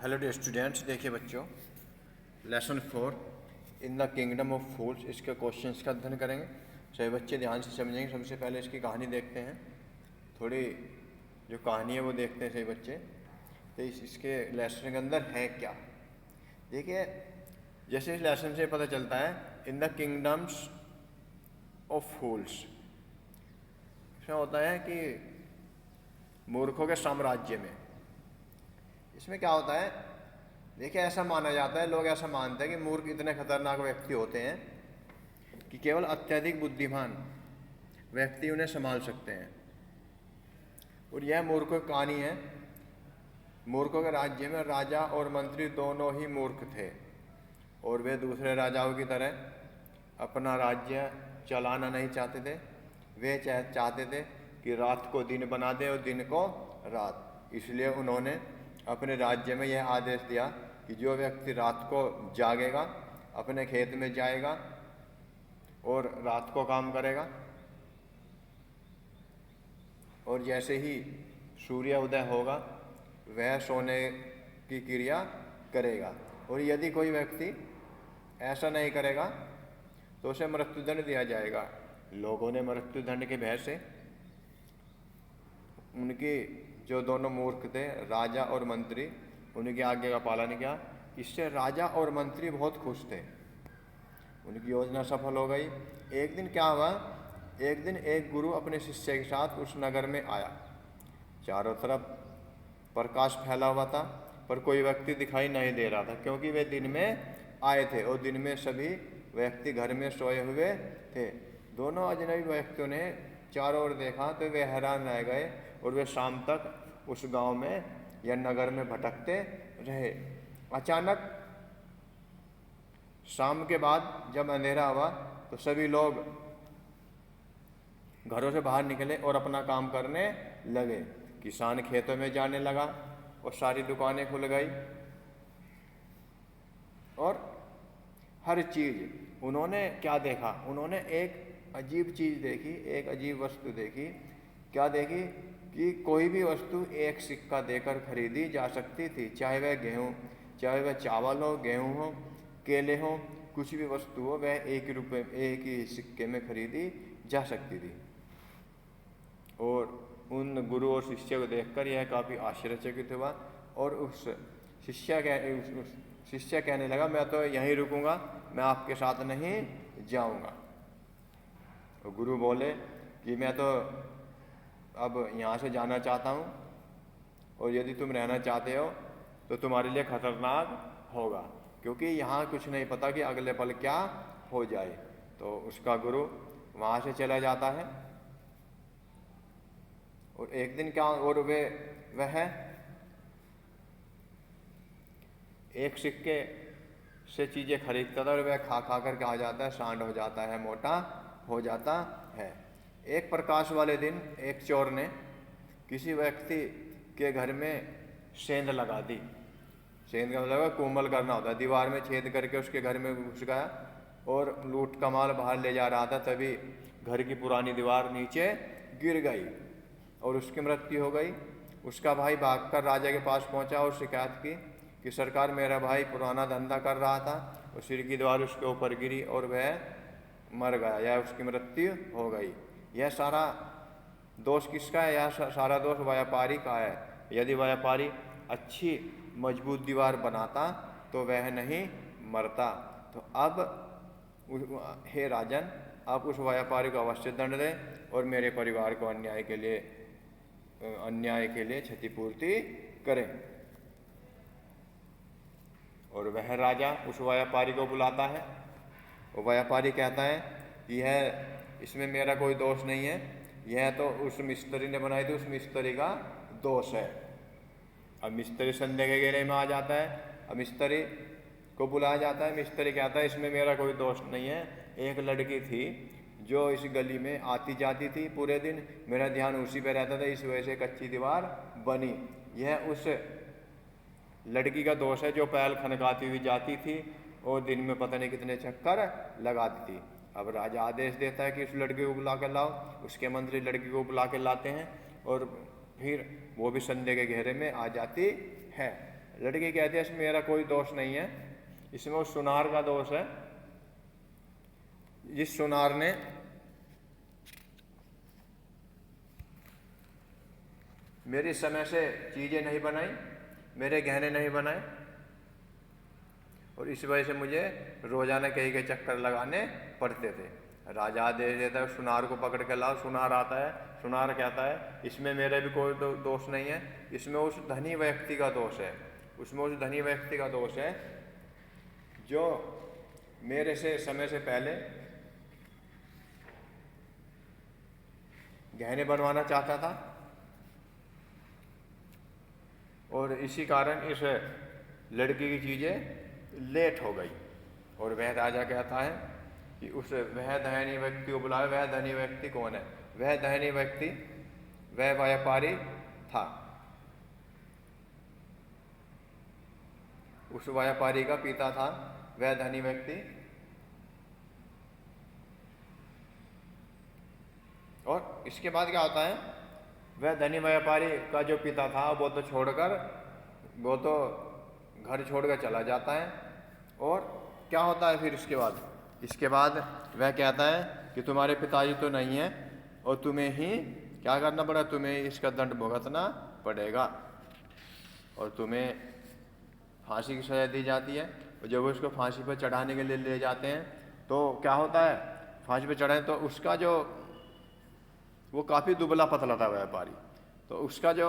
Hello dear students, देखिए बच्चों, lesson 4 in the kingdom of fools, इसके क्वेश्चंस का अध्ययन करेंगे। सभी बच्चे ध्यान से समझेंगे। सबसे पहले इसकी कहानी देखते हैं, थोड़ी जो कहानी है वो देखते हैं सभी बच्चे। तो इसके लेसन के अंदर है क्या, देखिए। जैसे इस लेसन से पता चलता है, इन द किंगडम्स ऑफ फूल्स, इसमें होता है कि मूर्खों के साम्राज्य में। इसमें क्या होता है, देखिए, ऐसा माना जाता है, लोग ऐसा मानते हैं कि मूर्ख इतने खतरनाक व्यक्ति होते हैं कि केवल अत्यधिक बुद्धिमान व्यक्ति उन्हें संभाल सकते हैं। और यह मूर्खों की कहानी है। मूर्खों के राज्य में राजा और मंत्री दोनों ही मूर्ख थे, और वे दूसरे राजाओं की तरह अपना राज्य चलाना नहीं चाहते थे। वे चाहते थे कि रात को दिन बना दे और दिन को रात। इसलिए उन्होंने अपने राज्य में यह आदेश दिया कि जो व्यक्ति रात को जागेगा, अपने खेत में जाएगा और रात को काम करेगा, और जैसे ही सूर्य उदय होगा वह सोने की क्रिया करेगा। और यदि कोई व्यक्ति ऐसा नहीं करेगा तो उसे मृत्युदंड दिया जाएगा। लोगों ने मृत्युदंड के भय से उनकी जो दोनों मूर्ख थे, राजा और मंत्री, उनकी आज्ञा का पालन किया। इससे राजा और मंत्री बहुत खुश थे, उनकी योजना सफल हो गई। एक दिन क्या हुआ, एक दिन एक गुरु अपने शिष्य के साथ उस नगर में आया। चारों तरफ प्रकाश फैला हुआ था, पर कोई व्यक्ति दिखाई नहीं दे रहा था, क्योंकि वे दिन में आए थे और दिन में सभी व्यक्ति घर में सोए हुए थे। दोनों अजनबी व्यक्तियों ने चारों ओर देखा तो वे हैरान रह गए, और वे शाम तक उस गांव में या नगर में भटकते रहे। अचानक शाम के बाद जब अंधेरा हुआ तो सभी लोग घरों से बाहर निकले और अपना काम करने लगे। किसान खेतों में जाने लगा और सारी दुकानें खुल गई, और हर चीज़ उन्होंने क्या देखा, उन्होंने एक अजीब चीज़ देखी, एक अजीब वस्तु देखी। क्या देखी कि कोई भी वस्तु एक सिक्का देकर खरीदी जा सकती थी, चाहे वह गेहूँ, चाहे वह चावल हो, गेहूँ हो, केले हो, कुछ भी वस्तु हो, वह एक ही सिक्के में खरीदी जा सकती थी। और उन गुरु और शिष्य को देखकर यह काफ़ी आश्चर्यचकित हुआ, और उस शिष्य कहने लगा, मैं तो यहीं रुकूंगा, मैं आपके साथ नहीं जाऊंगा। और गुरु बोले कि मैं तो अब यहाँ से जाना चाहता हूँ, और यदि तुम रहना चाहते हो तो तुम्हारे लिए खतरनाक होगा, क्योंकि यहाँ कुछ नहीं पता कि अगले पल क्या हो जाए। तो उसका गुरु वहाँ से चला जाता है। और एक दिन क्या, और वह एक सिक्के से चीज़ें खरीदता था, और वह खा खा कर क्या हो जाता है, सांड हो जाता है, मोटा हो जाता है। एक प्रकाश वाले दिन एक चोर ने किसी व्यक्ति के घर में सेंध लगा दी। सेंध का मतलब कोमल करना होता है, दीवार में छेद करके उसके घर में घुस गया और लूट का माल बाहर ले जा रहा था। तभी घर की पुरानी दीवार नीचे गिर गई और उसकी मृत्यु हो गई। उसका भाई भागकर राजा के पास पहुंचा और शिकायत की कि सरकार, मेरा भाई पुराना धंधा कर रहा था और सिर की दीवार उसके ऊपर गिरी और वह मर गया, या उसकी मृत्यु हो गई। यह सारा दोष किसका है? यह सारा दोष व्यापारी का है। यदि व्यापारी अच्छी मजबूत दीवार बनाता तो वह नहीं मरता। तो अब हे राजन, आप उस व्यापारी को अवश्य दंड दें और मेरे परिवार को अन्याय के लिए क्षतिपूर्ति करें। और वह राजा उस व्यापारी को बुलाता है, और व्यापारी कहता है कि इसमें मेरा कोई दोष नहीं है, यह तो उस मिस्त्री ने बनाई थी, उस मिस्त्री का दोष है। अब मिस्त्री संदेह के घेरे में आ जाता है। अब मिस्त्री को बुलाया जाता है। मिस्त्री कहता है, इसमें मेरा कोई दोष नहीं है, एक लड़की थी जो इस गली में आती जाती थी पूरे दिन, मेरा ध्यान उसी पे रहता था, इस वजह से कच्ची दीवार बनी। यह उस लड़की का दोष है जो पैल खनकाती हुई जाती थी और दिन में पता नहीं कितने चक्कर लगाती थी। अब राजा आदेश देता है कि उस लड़की को बुला कर लाओ। उसके मंत्री लड़की को बुला कर लाते हैं, और फिर वो भी संदेह के घेरे में आ जाती है। लड़की कहती है इसमें मेरा कोई दोष नहीं है, इसमें उस सुनार का दोष है, जिस सुनार ने मेरी समय से चीज़ें नहीं बनाई, मेरे गहने नहीं बनाए, और इस वजह से मुझे रोजाना कई कई चक्कर लगाने पड़ते थे। राजा दे देता है सुनार को पकड़ के लाओ, सुनार आता है, सुनार कहता है इसमें मेरे भी कोई दोष नहीं है, इसमें उस धनी व्यक्ति का दोष है, उसमें उस धनी व्यक्ति का दोष है जो मेरे से समय से पहले गहने बनवाना चाहता था, और इसी कारण इस लड़की की चीज़ें लेट हो गई। और वह राजा कहता है कि वह धनी व्यक्ति को बुलाए। वह धनी व्यक्ति कौन है? वह धनी व्यक्ति वह व्यापारी था, उस व्यापारी का पिता था वह धनी व्यक्ति। और इसके बाद क्या होता है, वह धनी व्यापारी का जो पिता था वो तो घर छोड़कर चला जाता है। और क्या होता है फिर इसके बाद वह कहता है कि तुम्हारे पिताजी तो नहीं है और तुम्हें ही क्या करना पड़ा, तुम्हें इसका दंड भुगतना पड़ेगा, और तुम्हें फांसी की सजा दी जाती है। और जब उसको फांसी पर चढ़ाने के लिए ले जाते हैं तो क्या होता है, फांसी पर चढ़ाए तो उसका जो वो काफ़ी दुबला पतला था व्यापारी, तो उसका जो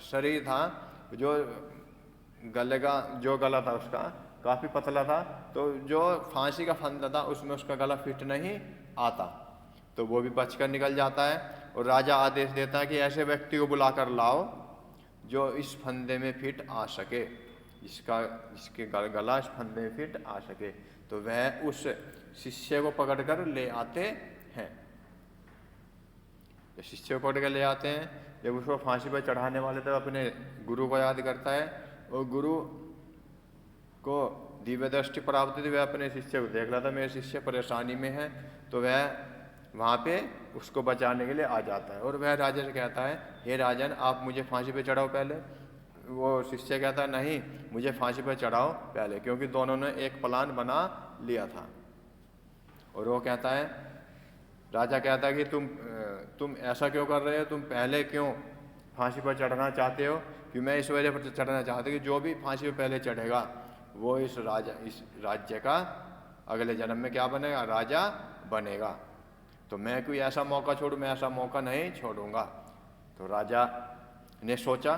शरीर था, जो गला था उसका काफ़ी पतला था, तो जो फांसी का फंदा था उसमें उसका गला फिट नहीं आता, तो वो भी बचकर निकल जाता है। और राजा आदेश देता है कि ऐसे व्यक्ति को बुलाकर लाओ जो इस फंदे में फिट आ सके, जिसके गला इस फंदे में फिट आ सके। तो वह उस शिष्य को पकड़कर ले आते हैं। शिष्य को पकड़ कर ले आते हैं, जब उसको फांसी पर चढ़ाने वाले तब अपने गुरु को याद करता है, और गुरु को दिव्य दृष्टि प्राप्त थी, वह अपने शिष्य को देख रहा था मेरे शिष्य परेशानी में है, तो वह वहाँ पे उसको बचाने के लिए आ जाता है। और वह राजा से कहता है, हे राजन आप मुझे फांसी पे चढ़ाओ पहले। वो शिष्य कहता है नहीं, मुझे फांसी पर चढ़ाओ पहले, क्योंकि दोनों ने एक प्लान बना लिया था। और वो कहता है, राजा कहता है कि तुम ऐसा क्यों कर रहे हो, तुम पहले क्यों फांसी पर चढ़ना चाहते हो? कि मैं इस वजह पर चढ़ना चाहता हूँ कि जो भी फांसी पर पहले चढ़ेगा वो इस राज्य का अगले जन्म में क्या बनेगा, राजा बनेगा। तो मैं कोई ऐसा मौका छोड़ूं, मैं ऐसा मौका नहीं छोड़ूंगा। तो राजा ने सोचा,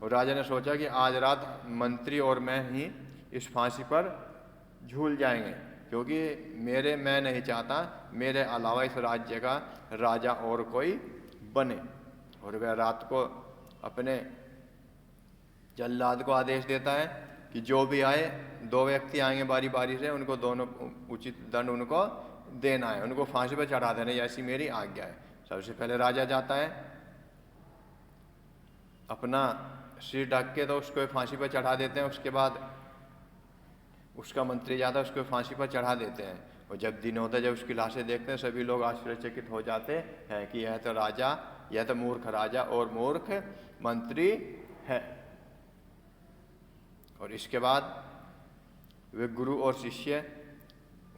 और राजा ने सोचा कि आज रात मंत्री और मैं ही इस फांसी पर झूल जाएंगे, क्योंकि मैं नहीं चाहता मेरे अलावा इस राज्य का राजा और कोई बने। और वह रात को अपने जल्लाद को आदेश देता है कि जो भी आए, 2 व्यक्ति आएंगे बारी बारी से, उनको दोनों उचित दंड उनको देना है, उनको फांसी पर चढ़ा देना है, ऐसी मेरी आज्ञा है। सबसे पहले राजा जाता है, अपना सिर ढक के तो उसको फांसी पर चढ़ा देते हैं। उसके बाद उसका मंत्री जाता है, उसको फांसी पर चढ़ा देते हैं। और जब दिन होता है, जब उसकी लाशें देखते हैं, सभी लोग आश्चर्यचकित हो जाते हैं कि यह तो राजा, यह तो मूर्ख राजा और मूर्ख मंत्री है। और इसके बाद वे गुरु और शिष्य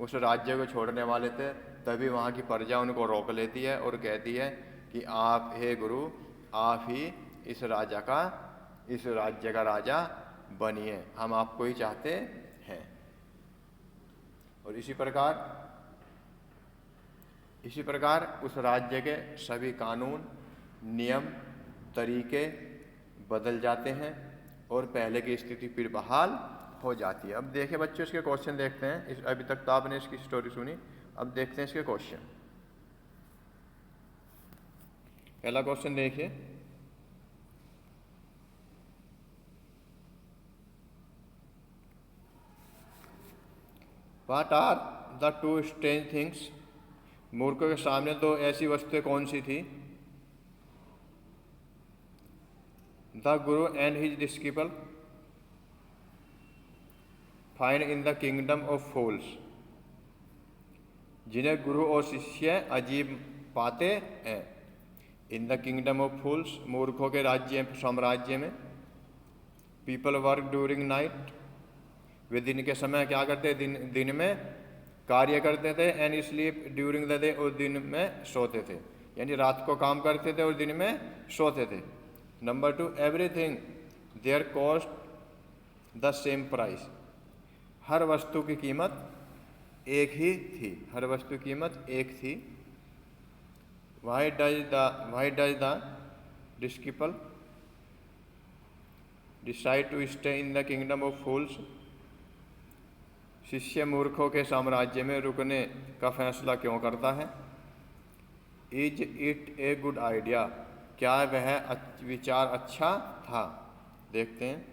उस राज्य को छोड़ने वाले थे, तभी वहाँ की प्रजा उनको रोक लेती है और कहती है कि आप, हे गुरु, आप ही इस राज्य का राजा बनिए, हम आपको ही चाहते हैं। और इसी प्रकार उस राज्य के सभी कानून, नियम, तरीके बदल जाते हैं और पहले की स्थिति फिर बहाल हो जाती है। अब देखिए बच्चों, इसके क्वेश्चन देखते हैं। अभी तक तो आपने इसकी स्टोरी सुनी, अब देखते हैं इसके क्वेश्चन। पहला क्वेश्चन देखिए, what are the 2 strange things? मूर्खों के सामने 2 ऐसी वस्तुएं कौन सी थी? The guru and his disciple find in the kingdom of fools. जिन्हें गुरु और शिष्य अजीब पाते हैं। In the kingdom of fools, मूर्खों के साम्राज्य में। पीपल वर्क ड्यूरिंग नाइट, वे दिन के समय क्या करते, दिन में कार्य करते थे। And sleep during the day, और दिन में सोते थे, यानी रात को काम करते थे और दिन में सोते थे। Number 2, everything there cost the same price, हर वस्तु की कीमत एक ही थी, हर वस्तु की कीमत एक थी। Why does the disciple decide to stay in the kingdom of fools, शिष्य मूर्खों के साम्राज्य में रुकने का फैसला क्यों करता है। Is it a good idea, क्या वह विचार अच्छा था। देखते हैं।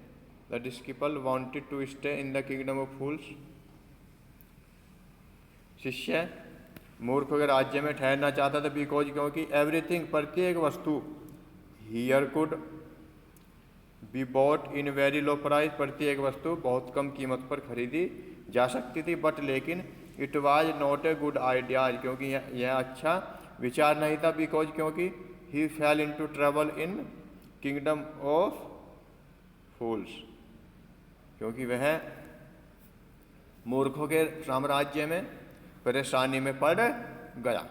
The disciple wanted to stay in the kingdom of fools, शिष्य मूर्खों के राज्य में ठहरना चाहता था। बिकॉज, क्योंकि एवरीथिंग, प्रत्येक वस्तु, here could be bought in very low price, प्रत्येक वस्तु बहुत कम कीमत पर खरीदी जा सकती थी। बट लेकिन it was not a good idea, क्योंकि यह अच्छा विचार नहीं था। बिकॉज, क्योंकि he fell into trouble in kingdom of fools, क्योंकि वह मूर्खों के साम्राज्य में परेशानी में पड़ गया।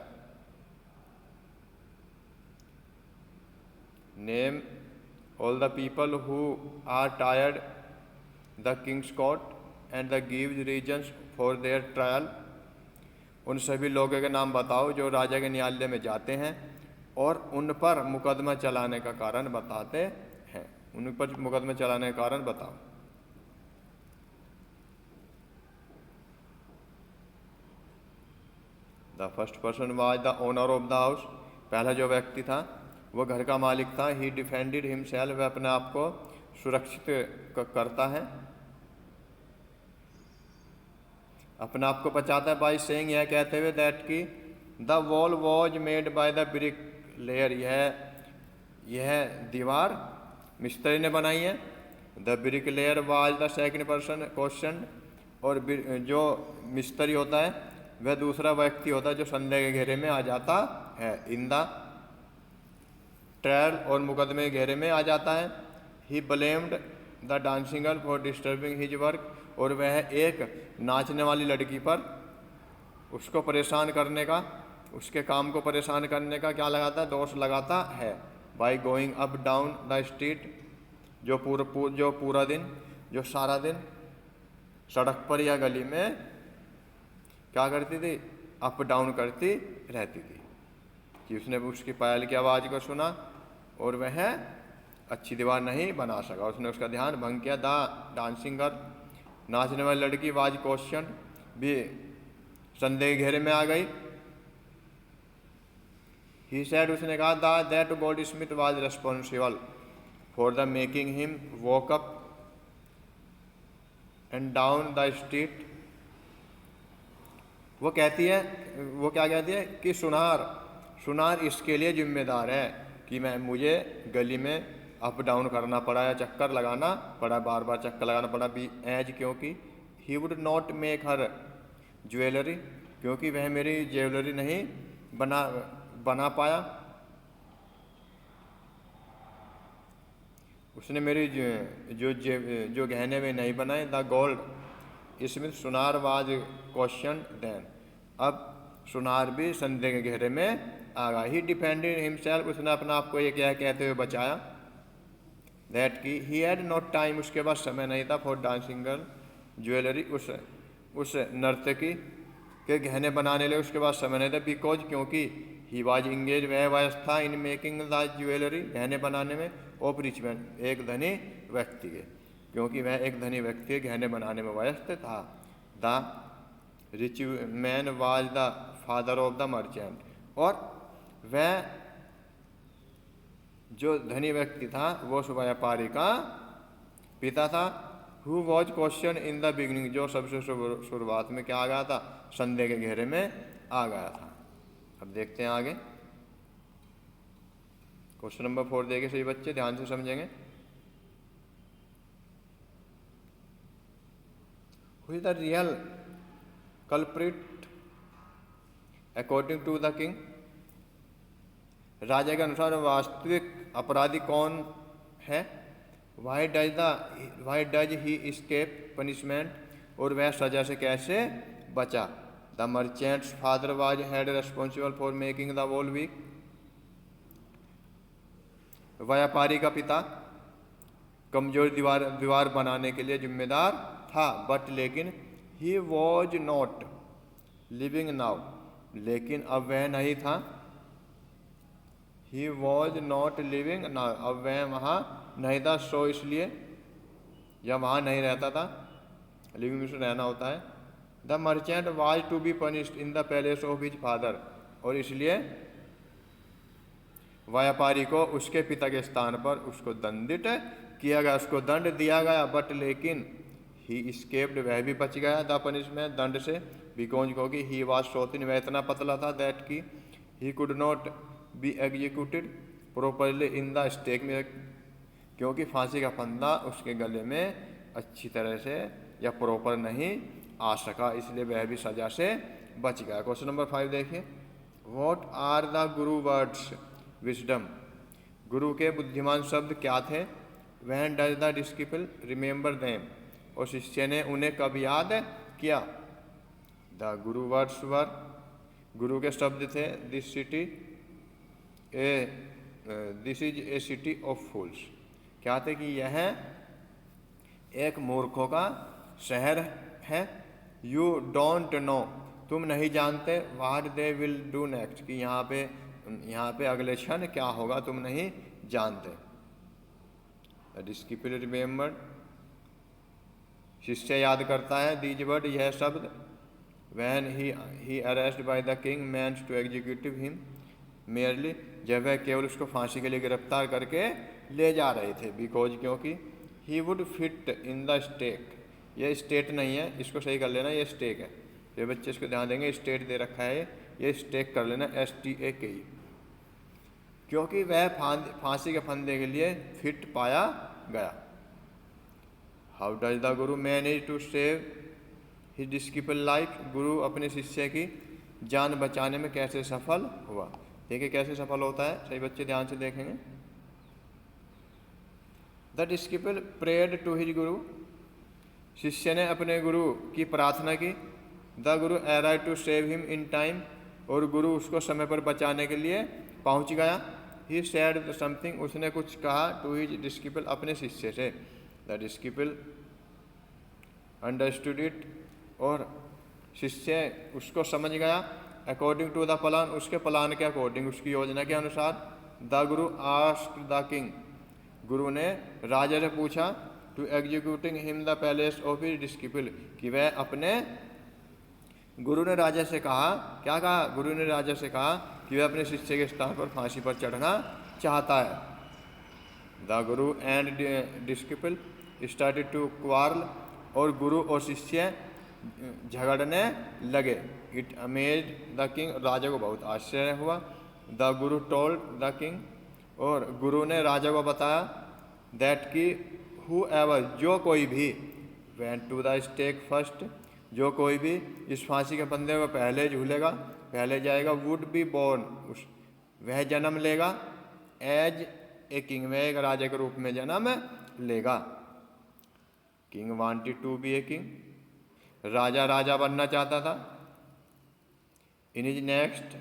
Name all the people who are tired the kings court and the gives reasons for their trial, उन सभी लोगों के नाम बताओ जो राजा के न्यायालय में जाते हैं और उन पर मुकदमा चलाने का कारण बताते हैं। उन पर मुकदमा चलाने का कारण बताओ। The first person was the owner of the house, पहला जो व्यक्ति था वो घर का मालिक था। ही डिफेंडेड हिमसेल्फ, वह अपने आप को सुरक्षित करता है, अपने आप को बचाता है। बाय सेइंग, यह कहते हुए दैट की the wall was made by the brick layer, यह दीवार मिस्त्री ने बनाई है। The brick layer was the second person question, और जो मिस्त्री होता है वह दूसरा व्यक्ति होता है जो संदेह के घेरे में आ जाता है। इन द ट्रायल, और मुकदमे के घेरे में आ जाता है। ही blamed the dancing girl for disturbing his work, और वह एक नाचने वाली लड़की पर उसको परेशान करने का, उसके काम को परेशान करने का क्या लगाता है, दोष लगाता है। By going up down the street, जो पूरा दिन, जो सारा दिन सड़क पर या गली में क्या करती थी, अप डाउन करती रहती थी। कि उसने उसकी पायल की आवाज़ को सुना और वह अच्छी दीवार नहीं बना सका, उसने उसका ध्यान भंग किया। द डांसिंग गर्ल, नाचने वाली लड़की, वाज क्वेश्चन, भी संदेह घेरे में आ गई। ही सेड, उसने कहा that gold Smith was responsible for the making him walk up and down the street. वो क्या कहती है कि सुनार इसके लिए जिम्मेदार है कि मुझे गली में अप डाउन करना पड़ा या चक्कर लगाना पड़ा, बार बार चक्कर लगाना पड़ा। बी एज, क्योंकि he would not make her jewellery, क्योंकि वह मेरी ज्वेलरी नहीं बना पाया। उसने मेरी जो गहने में नहीं बनाए। द गोल्ड स्मिथ सुनार वाज क्वेश्चन देन, अब सुनार भी संदेह के घेरे में आ गया। ही डिफेंडेड हिमसेल्फ, उसने अपने आप को ये क्या कहते हुए बचाया। दैट की ही हैड नॉट टाइम, उसके पास समय नहीं था। फॉर डांसिंग गर्ल ज्वेलरी, उस नर्तकी के गहने बनाने लिए उसके पास समय नहीं था। बिकॉज, क्योंकि ही वाज इंगेज, वह व्यस्त था। इन मेकिंग द ज्वेलरी, गहने बनाने में। ऑफ रिच मैन, एक धनी व्यक्ति के, क्योंकि वह एक धनी व्यक्ति के गहने बनाने में व्यस्त था। The rich man was the father of the merchant, और वह जो धनी व्यक्ति था वो उस व्यापारी का पिता था। Who was question in the beginning, जो सबसे शुरुआत में क्या आ गया था, संदेह के घेरे में आ गया था। अब देखते हैं आगे। क्वेश्चन नंबर 4 देखे सही बच्चे, ध्यान से समझेंगे। Who is the real culprit according to the king, राजा के अनुसार वास्तविक अपराधी कौन है। Why does he escape punishment, और वह सजा से कैसे बचा। The merchant's father was held responsible for making the wall weak, व्यापारी का पिता कमजोर दीवार बनाने के लिए जिम्मेदार था, बट लेकिन he was not living now, लेकिन अब वह नहीं था। He was not living now, अब वह वहाँ नहीं था, सो इसलिए, या वहाँ नहीं रहता था, लिविंग में रहना होता है। The merchant was to be punished in the palace of his father, और इसलिए व्यापारी को उसके पिता के स्थान पर उसको दंडित किया गया, उसको दंड दिया गया, बट लेकिन ही इस्केप्ड, वह भी बच गया द पनिशमेंट, दंड से, बिकॉज क्योंकि ही वाज सो थिन, वह इतना पतला था, दैट की he could not be executed properly in the stake में, क्योंकि फांसी का फंदा उसके गले में अच्छी तरह से या प्रॉपर नहीं आ सका, इसलिए वह भी सजा से बच गया। क्वेश्चन नंबर 5 देखिए, what are the guru words wisdom, गुरु के बुद्धिमान शब्द क्या थे। When does the disciple remember them, और शिष्य ने उन्हें कब याद किया। द गुरु वर्ड्स वर, गुरु के शब्द थे, this is a city of fools, क्या थे कि यह एक मूर्खों का शहर है। यू डोंट नो, तुम नहीं जानते, what they will do next, कि यहाँ पे अगले क्षण क्या होगा तुम नहीं जानते। द डिस्किपल रिमेंबर्ड, शिष्य याद करता है, दीज वर्ड, यह शब्द। When he arrest by the king men's to execute him merely, जब वह केवल उसको फांसी के लिए गिरफ्तार करके ले जा रहे थे, बिकॉज क्योंकि he would fit in the stake, ये स्टेट नहीं है, इसको सही कर लेना, ये स्टेक है, ये बच्चे इसको ध्यान देंगे, स्टेट दे रखा है, ये स्टेक कर लेना, STAKE, क्योंकि वह फांसी के फंदे के लिए फिट पाया गया। How does the guru manage to save his disciple life, गुरु अपने शिष्य की जान बचाने में कैसे सफल हुआ। देखिए कैसे सफल होता है, सही बच्चे ध्यान से देखेंगे। द डिस्किपल प्रेयर्ड टू हिज गुरु, शिष्य ने अपने गुरु की प्रार्थना की। The guru arrived to save him in time, और गुरु उसको समय पर बचाने के लिए पहुंच गया। ही सेड समथिंग, उसने कुछ कहा, टू हिज डिस्किपल, अपने शिष्य से। द डिस्किपल अंडरस्टूड इट, और शिष्य उसको समझ गया। अकॉर्डिंग टू द प्लान, उसके प्लान के अकॉर्डिंग, उसकी योजना के अनुसार। The Guru asked the king, गुरु ने राजा से पूछा, to executing him the palace of his disciple, कि वह अपने, गुरु ने राजा से कहा, क्या कहा, गुरु ने राजा से कहा कि वह अपने शिष्य के स्थान पर फांसी पर चढ़ना चाहता है। The guru and डिस्किपल started to क्वार्ल, और गुरु और शिष्य झगड़ने लगे। इट अमेज्ड द किंग, राजा को बहुत आश्चर्य हुआ। The Guru told the king, और गुरु ने राजा को बताया, दैट कि हूएवर, जो कोई भी, went to the stake first, जो कोई भी इस फांसी के फंदे में पहले झूलेगा, पहले जाएगा, वुड बी बोर्न, वह जन्म लेगा, एज ए किंग, वह एक राजा के रूप में जन्म लेगा। King wanted to be a king, राजा बनना चाहता था। इन हिज नेक्स्ट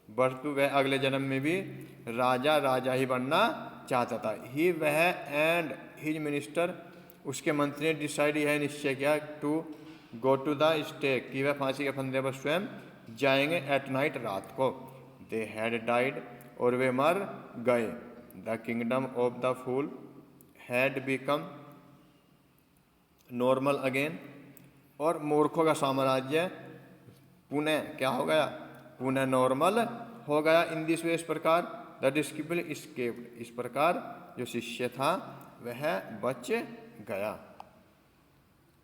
बर्थ, वह अगले जन्म में भी राजा ही बनना चाहता था। ही, वह, एंड हिज मिनिस्टर, उसके मंत्री ने डिसाइड, यह निश्चय किया, to go to the stake, कि वह फांसी के फंदे पर स्वयं जाएंगे, एट नाइट, रात को। दे हैड डाइड, और वे मर गए। The kingdom of the fool had become normal again, और मूर्खों का साम्राज्य पुनः क्या हो गया, पुनः नॉर्मल हो गया। इन दिस वे, इस प्रकार, द डिस्किपल एस्केप्ड, इस प्रकार जो शिष्य था वह बच गया।